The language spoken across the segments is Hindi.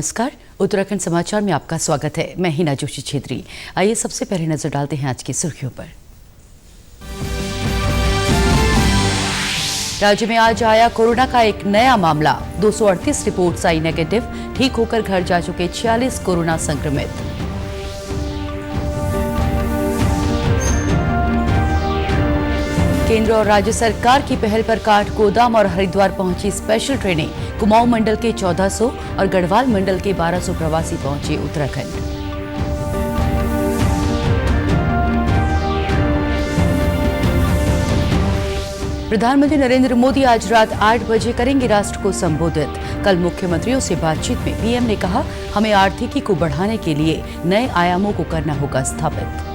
नमस्कार, उत्तराखंड समाचार में आपका स्वागत है। मैं हिना जोशी छेत्री। आइए सबसे पहले नजर डालते हैं आज की सुर्खियों पर। राज्य में आज आया कोरोना का एक नया मामला। 238 रिपोर्ट्स आई नेगेटिव। ठीक होकर घर जा चुके 46 कोरोना संक्रमित। केंद्र और राज्य सरकार की पहल पर काठगोदाम और हरिद्वार पहुंची स्पेशल ट्रेनें। कुमाऊं मंडल के 1400 और गढ़वाल मंडल के 1200 प्रवासी पहुंचे उत्तराखंड। प्रधानमंत्री नरेंद्र मोदी आज रात 8 बजे करेंगे राष्ट्र को संबोधित। कल मुख्यमंत्रियों से बातचीत में पीएम ने कहा, हमें आर्थिकी को बढ़ाने के लिए नए आयामों को करना होगा स्थापित।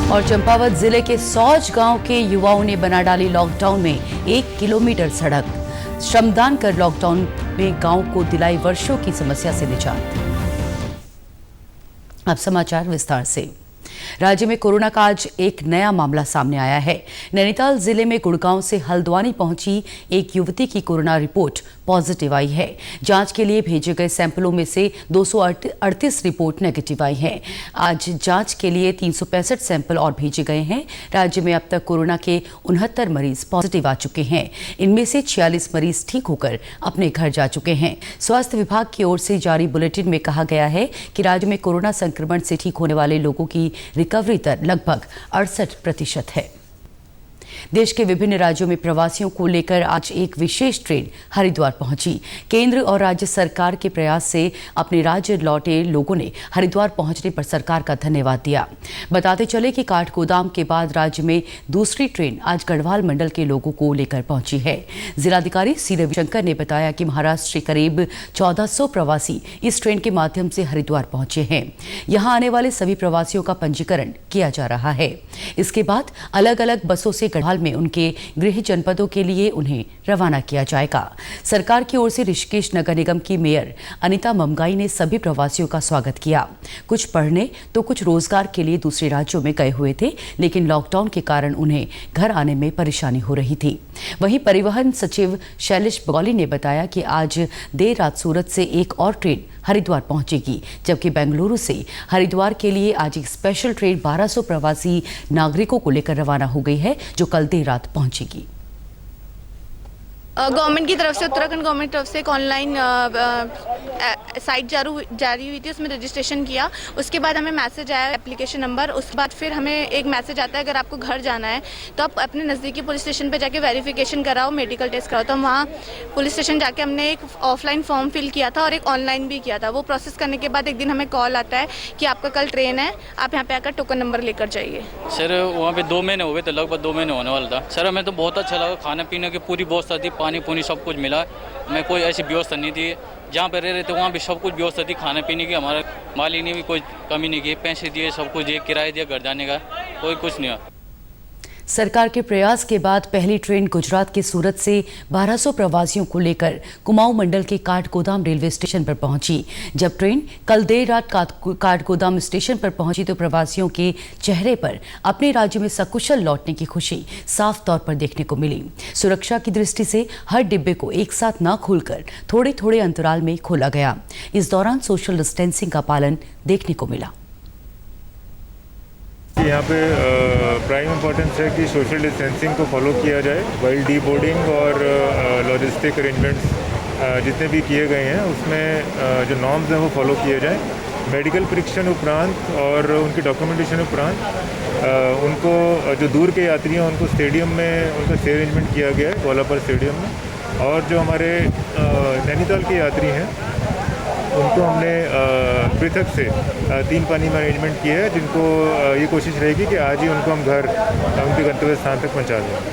और चंपावत जिले के सौज गांव के युवाओं ने बना डाली लॉकडाउन में 1 किलोमीटर सड़क। श्रमदान कर लॉकडाउन में गांव को दिलाई वर्षों की समस्या से निजात। अब समाचार विस्तार से। राज्य में कोरोना का आज एक नया मामला सामने आया है। नैनीताल जिले में गुड़गांव से हल्द्वानी पहुंची एक युवती की कोरोना रिपोर्ट पॉजिटिव आई है। जांच के लिए भेजे गए सैंपलों में से 238 रिपोर्ट नेगेटिव आई है। आज जांच के लिए 365 सैंपल और भेजे गए हैं। राज्य में अब तक कोरोना के 69 मरीज पॉजिटिव आ चुके हैं। इनमें से 46 मरीज ठीक होकर अपने घर जा चुके हैं। स्वास्थ्य विभाग की ओर से जारी बुलेटिन में कहा गया है कि राज्य में कोरोना संक्रमण से ठीक होने वाले लोगों की रिकवरी दर लगभग 68% है। देश के विभिन्न राज्यों में प्रवासियों को लेकर आज एक विशेष ट्रेन हरिद्वार पहुंची। केंद्र और राज्य सरकार के प्रयास से अपने राज्य लौटे लोगों ने हरिद्वार पहुंचने पर सरकार का धन्यवाद दिया। बताते चले कि काठगोदाम के बाद राज्य में दूसरी ट्रेन आज गढ़वाल मंडल के लोगों को लेकर पहुंची है। जिलाधिकारी सी रविशंकर ने बताया कि महाराष्ट्र से करीब 1400 प्रवासी इस ट्रेन के माध्यम से हरिद्वार पहुंचे हैं। यहां आने वाले सभी प्रवासियों का पंजीकरण किया जा रहा है। इसके बाद अलग अलग बसों से गढ़वाल में उनके गृह जनपदों के लिए उन्हें रवाना किया जाएगा। सरकार की ओर से ऋषिकेश नगर निगम की मेयर अनिता ममगाई ने सभी प्रवासियों का स्वागत किया। कुछ पढ़ने तो कुछ रोजगार के लिए दूसरे राज्यों में गए हुए थे, लेकिन लॉकडाउन के कारण उन्हें घर आने में परेशानी हो रही थी। वहीं परिवहन सचिव शैलेश बगौली ने बताया कि आज देर रात सूरत से एक और ट्रेन हरिद्वार पहुंचेगी, जबकि बेंगलुरु से हरिद्वार के लिए आज एक स्पेशल ट्रेन 1200 प्रवासी नागरिकों को लेकर रवाना हो गई है, जो कल देर रात पहुंचेगी। गवर्नमेंट की तरफ से, उत्तराखंड गवर्नमेंट की तरफ से एक ऑनलाइन साइट जारी हुई थी, उसमें रजिस्ट्रेशन किया। उसके बाद हमें मैसेज आया एप्लीकेशन नंबर। उसके बाद फिर हमें एक मैसेज आता है, अगर आपको घर जाना है तो आप अपने नज़दीकी पुलिस स्टेशन पे जाके वेरिफिकेशन कराओ, मेडिकल टेस्ट कराओ। तो हम वहाँ पुलिस स्टेशन जाके हमने एक ऑफलाइन फॉर्म फिल किया था और एक ऑनलाइन भी किया था। वो प्रोसेस करने के बाद एक दिन हमें कॉल आता है कि आपका कल ट्रेन है, आप यहाँ पे आकर टोकन नंबर लेकर जाइए। सर वहाँ पे 2 महीने हो गए, तो लगभग 2 महीने होने वाला था। सर हमें तो बहुत अच्छा लगा, खाने पीने की पूरी व्यवस्था थी, पानी पुनी सब कुछ मिला। मैं कोई ऐसी व्यवस्था नहीं थी, जहाँ पर रह रहे थे वहाँ भी सब कुछ व्यवस्था थी, खाने पीने की। हमारे मालिक ने भी कोई कमी नहीं की, पैसे दिए, सब कुछ दिए, किराया दिया, घर जाने का कोई कुछ नहीं हुआ। सरकार के प्रयास के बाद पहली ट्रेन गुजरात के सूरत से 1200 प्रवासियों को लेकर कुमाऊं मंडल के काठगोदाम रेलवे स्टेशन पर पहुंची। जब ट्रेन कल देर रात काठगोदाम स्टेशन पर पहुंची तो प्रवासियों के चेहरे पर अपने राज्य में सकुशल लौटने की खुशी साफ तौर पर देखने को मिली। सुरक्षा की दृष्टि से हर डिब्बे को एक साथ न खोलकर थोड़े थोड़े अंतराल में खोला गया। इस दौरान सोशल डिस्टेंसिंग का पालन देखने को मिला। यहाँ पे प्राइम इम्पोर्टेंस है कि सोशल डिस्टेंसिंग को फॉलो किया जाए। वाइल डी बोर्डिंग और लॉजिस्टिक अरेंजमेंट्स जितने भी किए गए हैं उसमें जो नॉर्म्स हैं वो फॉलो किए जाए। मेडिकल परीक्षण उपरांत और उनकी डॉक्यूमेंटेशन उपरांत उनको जो दूर के यात्री हैं उनको स्टेडियम में उनका स्टे अरेंजमेंट किया गया है, कोलापर स्टेडियम में। और जो हमारे नैनीताल के यात्री हैं उनको हमने पृथक से 3 पानी में अरेंजमेंट किया है, जिनको ये कोशिश रहेगी कि आज ही उनको हम घर उनके गंतव्य स्थान तक पहुंचा दें।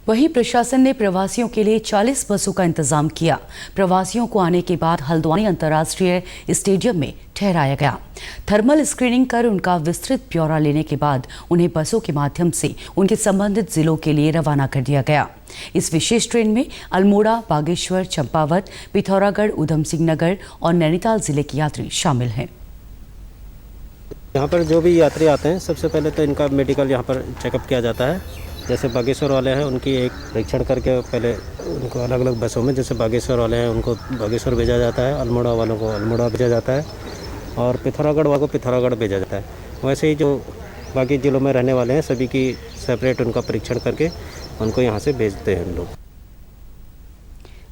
वहीं प्रशासन ने प्रवासियों के लिए 40 बसों का इंतजाम किया। प्रवासियों को आने के बाद हल्द्वानी अंतर्राष्ट्रीय स्टेडियम में ठहराया गया। थर्मल स्क्रीनिंग कर उनका विस्तृत ब्यौरा लेने के बाद उन्हें बसों के माध्यम से उनके संबंधित जिलों के लिए रवाना कर दिया गया। इस विशेष ट्रेन में अल्मोड़ा, बागेश्वर, चंपावत, पिथौरागढ़, उधम सिंह नगर और नैनीताल जिले के यात्री शामिल हैं। यहाँ पर जो भी यात्री आते हैं सबसे पहले तो इनका मेडिकल यहाँ पर चेकअप किया जाता है जैसे बागेश्वर वाले हैं उनकी एक परीक्षण करके पहले उनको अलग अलग बसों में, जैसे बागेश्वर वाले हैं उनको बागेश्वर भेजा जाता है, अल्मोड़ा वालों को अल्मोड़ा भेजा जाता है और पिथौरागढ़ वालों को पिथौरागढ़ भेजा जाता है। वैसे ही जो बाकी जिलों में रहने वाले हैं सभी की सेपरेट उनका परीक्षण करके उनको यहाँ से भेजते हैं हम लोग।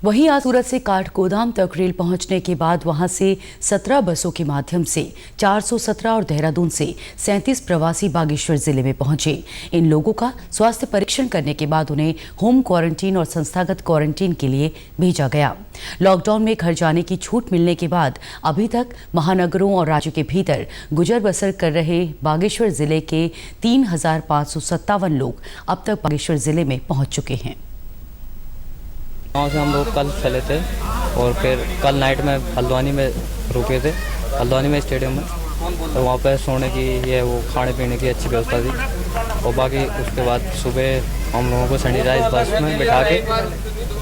वहीं आज सूरत से काठगोदाम तक रेल पहुंचने के बाद वहां से 17 बसों के माध्यम से 417 और देहरादून से 37 प्रवासी बागेश्वर जिले में पहुंचे। इन लोगों का स्वास्थ्य परीक्षण करने के बाद उन्हें होम क्वारंटीन और संस्थागत क्वारंटीन के लिए भेजा गया। लॉकडाउन में घर जाने की छूट मिलने के बाद अभी तक महानगरों और राज्य के भीतर गुजर बसर कर रहे बागेश्वर जिले के 3,557 लोग अब तक बागेश्वर जिले में पहुंच चुके हैं। गाँव से हम लोग कल चले थे और फिर कल नाइट में हल्द्वानी में रुके थे, हल्द्वानी में स्टेडियम में, तो वहाँ पर सोने की ये वो खाने पीने की अच्छी व्यवस्था थी। और बाकी उसके बाद सुबह हम लोगों को सैनिटाइज बस में बिठा के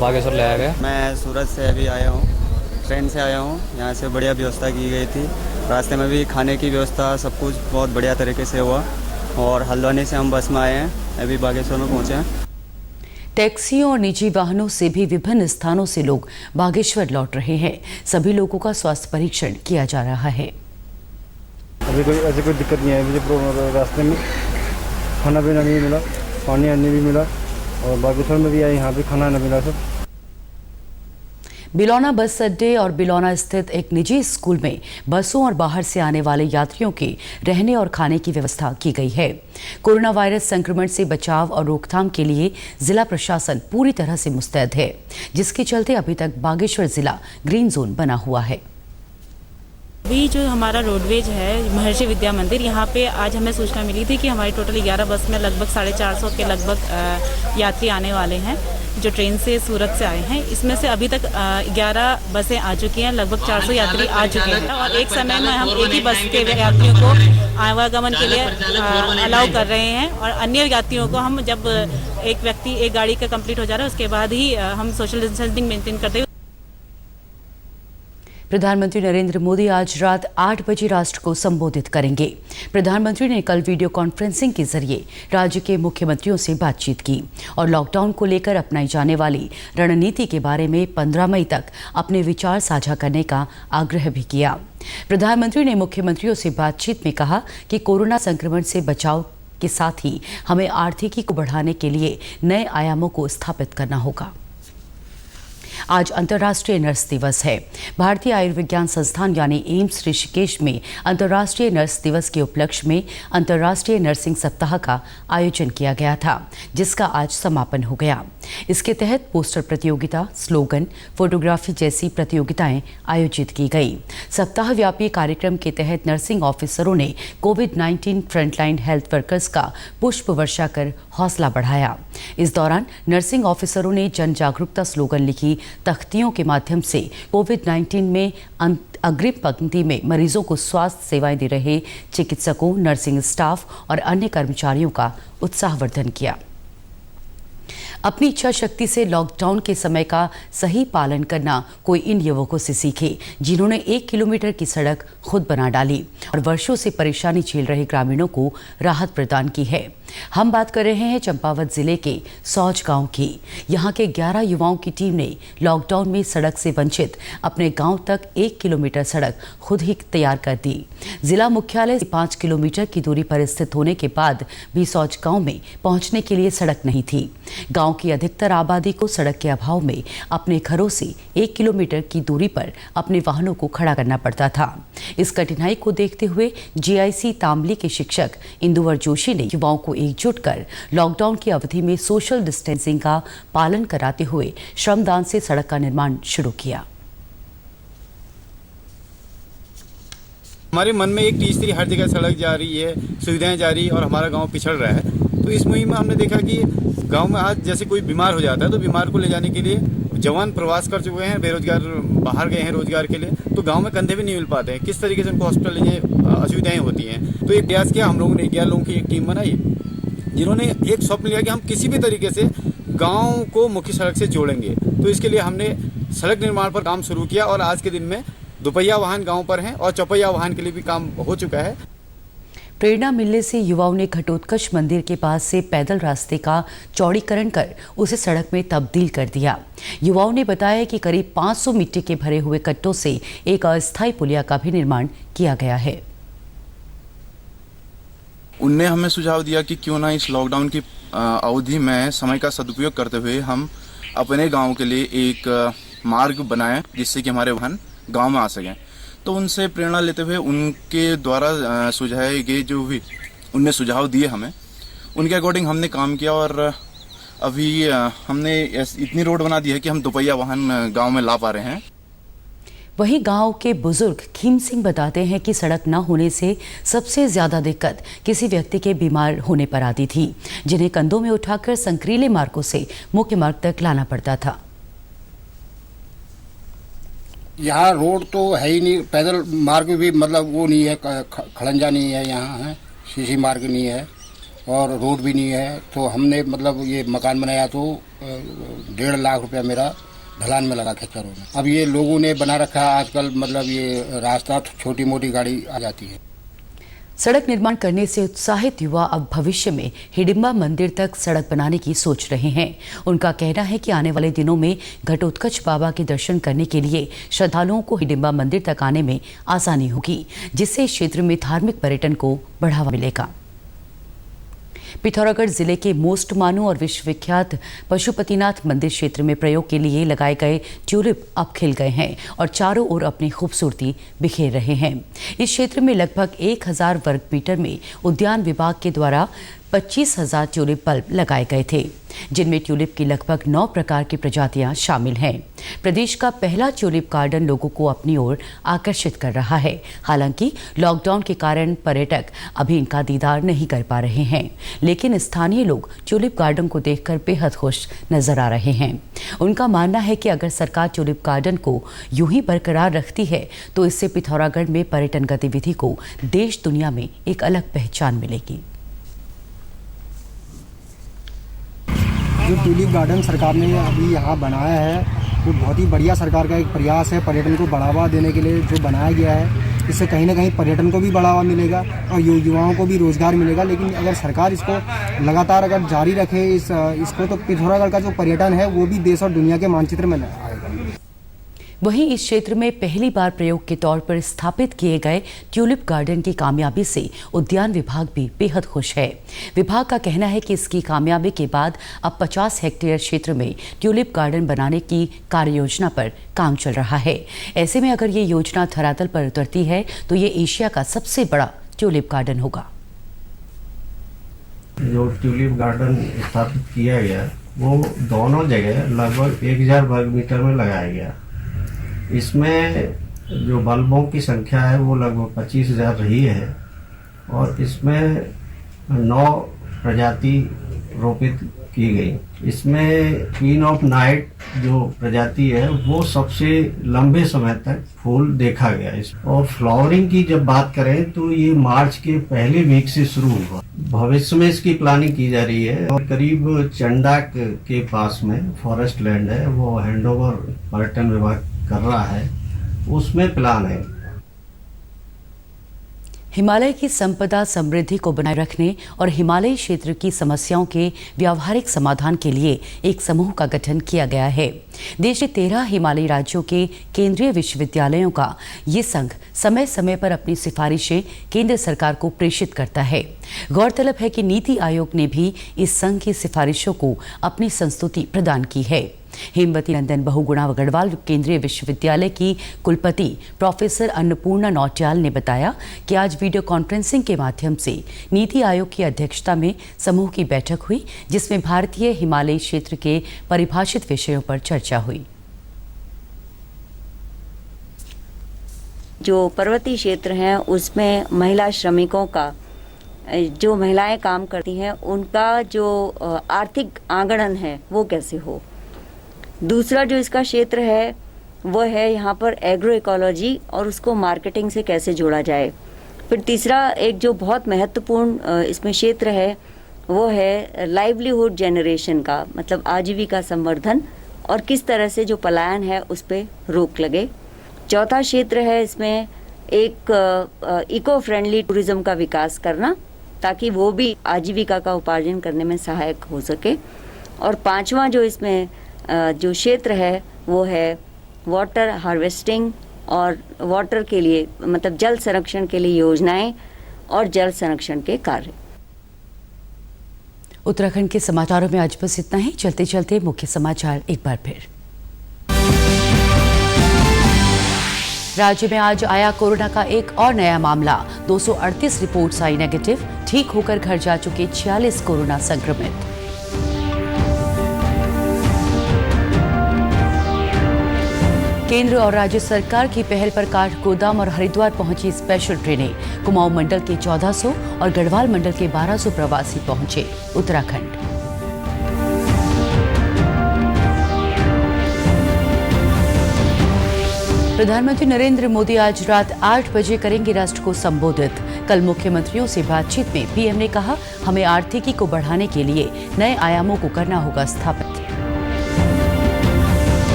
बागेश्वर लाया गया। मैं सूरत से अभी आया हूँ, ट्रेन से आया हूँ। यहाँ से बढ़िया व्यवस्था की गई थी, रास्ते में भी खाने की व्यवस्था सब कुछ बहुत बढ़िया तरीके से हुआ। और हल्द्वानी से हम बस में आए हैं, अभी बागेश्वर में पहुँचे हैं। टैक्सियों और निजी वाहनों से भी विभिन्न स्थानों से लोग बागेश्वर लौट रहे हैं। सभी लोगों का स्वास्थ्य परीक्षण किया जा रहा है। अभी ऐसी कोई दिक्कत नहीं है। मुझे रास्ते में खाना पीना नहीं मिला, पानी आने भी मिला और बागेश्वर में भी आए, यहाँ भी खाना नहीं मिला सब। बिलौना बस अड्डे और बिलौना स्थित एक निजी स्कूल में बसों और बाहर से आने वाले यात्रियों के रहने और खाने की व्यवस्था की गई है। कोरोना वायरस संक्रमण से बचाव और रोकथाम के लिए जिला प्रशासन पूरी तरह से मुस्तैद है, जिसके चलते अभी तक बागेश्वर जिला ग्रीन जोन बना हुआ है। अभी जो हमारा रोडवेज है महर्षि विद्या मंदिर, यहाँ पे आज हमें सूचना मिली थी कि हमारी टोटल 11 बस में लगभग 450 के लगभग यात्री आने वाले हैं जो ट्रेन से सूरत से आए हैं। इसमें से अभी तक 11 बसें आ चुकी हैं, लगभग 400 यात्री आ चुके हैं और एक समय में हम एक ही बस के यात्रियों को आवागमन के लिए अलाउ कर रहे हैं और अन्य यात्रियों को हम जब एक गाड़ी का कंप्लीट हो जा रहा है उसके बाद ही हम सोशल डिस्टेंसिंग मेंटेन करते हुए। प्रधानमंत्री नरेंद्र मोदी आज रात 8 बजे राष्ट्र को संबोधित करेंगे। प्रधानमंत्री ने कल वीडियो कॉन्फ्रेंसिंग के जरिए राज्य के मुख्यमंत्रियों से बातचीत की और लॉकडाउन को लेकर अपनाई जाने वाली रणनीति के बारे में 15 मई तक अपने विचार साझा करने का आग्रह भी किया। प्रधानमंत्री ने मुख्यमंत्रियों से बातचीत में कहा कि कोरोना संक्रमण से बचाव के साथ ही हमें आर्थिकी को बढ़ाने के लिए नए आयामों को स्थापित करना होगा। आज अंतर्राष्ट्रीय नर्स दिवस है। भारतीय आयुर्विज्ञान संस्थान यानी एम्स ऋषिकेश में अंतर्राष्ट्रीय नर्स दिवस के उपलक्ष्य में अंतर्राष्ट्रीय नर्सिंग सप्ताह का आयोजन किया गया था, जिसका आज समापन हो गया। इसके तहत पोस्टर प्रतियोगिता, स्लोगन, फोटोग्राफी जैसी प्रतियोगिताएं आयोजित की गई। सप्ताह व्यापी कार्यक्रम के तहत नर्सिंग ऑफिसरों ने कोविड-19 फ्रंटलाइन हेल्थ वर्कर्स का पुष्प वर्षा कर हौसला बढ़ाया। इस दौरान नर्सिंग ऑफिसरों ने जन जागरूकता स्लोगन लिखी तख्तियों के माध्यम से कोविड-19 में अग्रिम पंक्ति में मरीजों को स्वास्थ्य सेवाएं दे रहे चिकित्सकों, नर्सिंग स्टाफ और अन्य कर्मचारियों का उत्साहवर्धन किया। अपनी इच्छा शक्ति से लॉकडाउन के समय का सही पालन करना कोई इन युवकों से सीखे, जिन्होंने 1 किलोमीटर की सड़क खुद बना डाली और वर्षों से परेशानी झेल रहे ग्रामीणों को राहत प्रदान की है। हम बात कर रहे हैं चंपावत जिले के सौज गांव की। यहाँ के 11 युवाओं की टीम ने लॉकडाउन में सड़क से वंचित अपने गांव तक 1 किलोमीटर सड़क खुद ही तैयार कर दी। जिला मुख्यालय से 5 किलोमीटर की दूरी पर स्थित होने के बाद भी सौज गांव में पहुंचने के लिए सड़क नहीं थी। गांव की अधिकतर आबादी को सड़क के अभाव में अपने घरों से 1 किलोमीटर की दूरी पर अपने वाहनों को खड़ा करना पड़ता था। इस कठिनाई को देखते हुए जीआईसी तांबली के शिक्षक इंदुवर जोशी ने युवाओं को एकजुट कर लॉकडाउन की अवधि में सोशल डिस्टेंसिंग का पालन कराते हुए श्रमदान से सड़क का निर्माण शुरू किया। हमारे मन में एक तीसरी हर जगह सड़क जा रही है, सुविधाएं जा रही है और हमारा गांव पिछड़ रहा है। तो इस मुहिम में हमने देखा कि गांव में आज जैसे कोई बीमार हो जाता है तो बीमार को ले जाने के लिए जवान प्रवास कर चुके हैं, बेरोजगार बाहर गए हैं रोजगार के लिए, तो गांव में कंधे भी नहीं मिल पाते हैं। किस तरीके से उनको हॉस्पिटल ले जाए असुविधाएं होती हैं। तो एक प्रयास किया हम लोगों ने, 11 लोगों की एक टीम बनाई, जिन्होंने एक स्वप्न लिया कि हम किसी भी तरीके से गाँव को मुख्य सड़क से जोड़ेंगे। तो इसके लिए हमने सड़क निर्माण पर काम शुरू किया और आज के दिन में दोपहिया वाहन गाँव पर हैं और चौपहिया वाहन के लिए भी काम हो चुका है। प्रेरणा मिलने से युवाओं ने घटोत्कच मंदिर के पास से पैदल रास्ते का चौड़ीकरण कर उसे सड़क में तब्दील कर दिया। युवाओं ने बताया कि करीब 500 मिट्टी के भरे हुए कट्टों से एक अस्थायी पुलिया का भी निर्माण किया गया है। उनने हमें सुझाव दिया कि क्यों ना इस लॉकडाउन की अवधि में समय का सदुपयोग करते हुए हम अपने गांव के लिए एक मार्ग बनाएं, जिससे कि हमारे वाहन गांव में आ सकें। तो उनसे प्रेरणा लेते हुए उनके द्वारा सुझाए गए जो भी उनने सुझाव दिए हमें, उनके अकॉर्डिंग हमने काम किया और अभी हमने इतनी रोड बना दी है कि हम दोपहिया वाहन गांव में ला पा रहे हैं। वहीं गांव के बुजुर्ग खीम सिंह बताते हैं कि सड़क न होने से सबसे ज्यादा दिक्कत किसी व्यक्ति के बीमार होने पर आती थी, जिन्हें कंधों में उठाकर संकरीले मार्गों से मुख्य मार्ग तक लाना पड़ता था। यहाँ रोड तो है ही नहीं, पैदल मार्ग भी मतलब वो नहीं है, खड़ंजा नहीं है, यहाँ है सीसी मार्ग नहीं है और रोड भी नहीं है। तो हमने मतलब ये मकान बनाया तो 1.5 लाख रुपया मेरा ढलान में लगा खच्चरों में। अब ये लोगों ने बना रखा है आजकल, मतलब ये रास्ता छोटी मोटी गाड़ी आ जाती है। सड़क निर्माण करने से उत्साहित युवा अब भविष्य में हिडिंबा मंदिर तक सड़क बनाने की सोच रहे हैं। उनका कहना है कि आने वाले दिनों में घटोत्कच बाबा के दर्शन करने के लिए श्रद्धालुओं को हिडिंबा मंदिर तक आने में आसानी होगी, जिससे इस क्षेत्र में धार्मिक पर्यटन को बढ़ावा मिलेगा। पिथौरागढ़ जिले के मोस्ट मानू और विश्वविख्यात पशुपतिनाथ मंदिर क्षेत्र में प्रयोग के लिए लगाए गए ट्यूलिप अब खिल गए हैं और चारों ओर अपनी खूबसूरती बिखेर रहे हैं। इस क्षेत्र में लगभग 1000 वर्ग मीटर में उद्यान विभाग के द्वारा 25,000 ट्यूलिप बल्ब लगाए गए थे, जिनमें ट्यूलिप की लगभग 9 प्रकार की प्रजातियां शामिल हैं। प्रदेश का पहला ट्यूलिप गार्डन लोगों को अपनी ओर आकर्षित कर रहा है। हालांकि लॉकडाउन के कारण पर्यटक अभी इनका दीदार नहीं कर पा रहे हैं, लेकिन स्थानीय लोग ट्यूलिप गार्डन को देखकर बेहद खुश नजर आ रहे हैं। उनका मानना है कि अगर सरकार ट्यूलिप गार्डन को यूं ही बरकरार रखती है तो इससे पिथौरागढ़ में पर्यटन गतिविधि को देश दुनिया में एक अलग पहचान मिलेगी। जो ट्यूलिप गार्डन सरकार ने अभी यहाँ बनाया है वो बहुत ही बढ़िया सरकार का एक प्रयास है। पर्यटन को बढ़ावा देने के लिए जो बनाया गया है, इससे कहीं ना कहीं पर्यटन को भी बढ़ावा मिलेगा और युवाओं को भी रोजगार मिलेगा। लेकिन अगर सरकार इसको लगातार अगर जारी रखे इसको तो पिथौरागढ़ का जो पर्यटन है वो भी देश और दुनिया के मानचित्र में आएगा। वहीं इस क्षेत्र में पहली बार प्रयोग के तौर पर स्थापित किए गए ट्यूलिप गार्डन की कामयाबी से उद्यान विभाग भी बेहद खुश है। विभाग का कहना है कि इसकी कामयाबी के बाद अब 50 हेक्टेयर क्षेत्र में ट्यूलिप गार्डन बनाने की कार्ययोजना पर काम चल रहा है। ऐसे में अगर ये योजना धरातल पर उतरती है तो ये एशिया का सबसे बड़ा ट्यूलिप गार्डन होगा। जो ट्यूलिप गार्डन स्थापित किया गया वो दोनों जगह लगभग 1000 वर्ग मीटर में लगाया गया। इसमें जो बल्बों की संख्या है वो लगभग 25,000 रही है और इसमें 9 प्रजाति रोपित की गई। इसमें क्वीन ऑफ नाइट जो प्रजाति है वो सबसे लंबे समय तक फूल देखा गया। और फ्लावरिंग की जब बात करें तो ये मार्च के पहले वीक से शुरू हुआ। भविष्य में इसकी प्लानिंग की जा रही है और करीब चंडाक के पास में फॉरेस्ट लैंड है, वो हैंडओवर पर्यटन विभाग कर रहा है, उसमें प्लान है। हिमालय की संपदा समृद्धि को बनाए रखने और हिमालयी क्षेत्र की समस्याओं के व्यावहारिक समाधान के लिए एक समूह का गठन किया गया है। देश के 13 हिमालयी राज्यों के केंद्रीय विश्वविद्यालयों का ये संघ समय समय पर अपनी सिफारिशें केंद्र सरकार को प्रेषित करता है। गौरतलब है कि नीति आयोग ने भी इस संघ की सिफारिशों को अपनी संस्तुति प्रदान की है। हेमवती नंदन बहुगुणा गढ़वाल केंद्रीय विश्वविद्यालय की कुलपति प्रोफेसर अन्नपूर्णा नौटियाल ने बताया कि आज वीडियो कॉन्फ्रेंसिंग के माध्यम से नीति आयोग की अध्यक्षता में समूह की बैठक हुई, जिसमें भारतीय हिमालयी क्षेत्र के परिभाषित विषयों पर चर्चा हुई। जो पर्वतीय क्षेत्र हैं उसमें महिला श्रमिकों का, जो महिलाएं काम करती हैं उनका जो आर्थिक आंगणन है वो कैसे हो। दूसरा जो इसका क्षेत्र है वो है यहाँ पर एग्रो इकोलॉजी और उसको मार्केटिंग से कैसे जोड़ा जाए। फिर तीसरा एक जो बहुत महत्वपूर्ण इसमें क्षेत्र है वो है लाइवलीहुड जनरेशन का, मतलब आजीविका संवर्धन और किस तरह से जो पलायन है उस पर रोक लगे। चौथा क्षेत्र है इसमें एक इको फ्रेंडली टूरिज्म का विकास करना ताकि वो भी आजीविका का उपार्जन करने में सहायक हो सके। और पांचवा जो इसमें जो क्षेत्र है वो है वाटर हार्वेस्टिंग और वाटर के लिए मतलब जल संरक्षण के लिए योजनाएं और जल संरक्षण के कार्य। उत्तराखंड के समाचारों में आज बस इतना ही। चलते चलते मुख्य समाचार एक बार फिर। राज्य में आज आया कोरोना का एक और नया मामला। 238 रिपोर्ट्स आई नेगेटिव। ठीक होकर घर जा चुके 46 कोरोना संक्रमित। केंद्र और राज्य सरकार की पहल पर काठगोदाम और हरिद्वार पहुंची स्पेशल ट्रेनें। कुमाऊं मंडल के 1400 और गढ़वाल मंडल के 1200 प्रवासी पहुंचे उत्तराखंड। प्रधानमंत्री नरेंद्र मोदी आज रात 8 बजे करेंगे राष्ट्र को संबोधित। कल मुख्यमंत्रियों से बातचीत में पीएम ने कहा, हमें आर्थिकी को बढ़ाने के लिए नए आयामों को करना होगा स्थापित।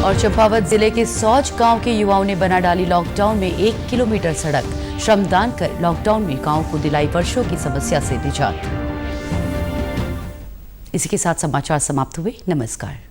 और चंपावत जिले के सौज गांव के युवाओं ने बना डाली लॉकडाउन में 1 किलोमीटर सड़क। श्रमदान कर लॉकडाउन में गांव को दिलाई वर्षों की समस्या से निजात। इसी के साथ समाचार समाप्त हुए। नमस्कार।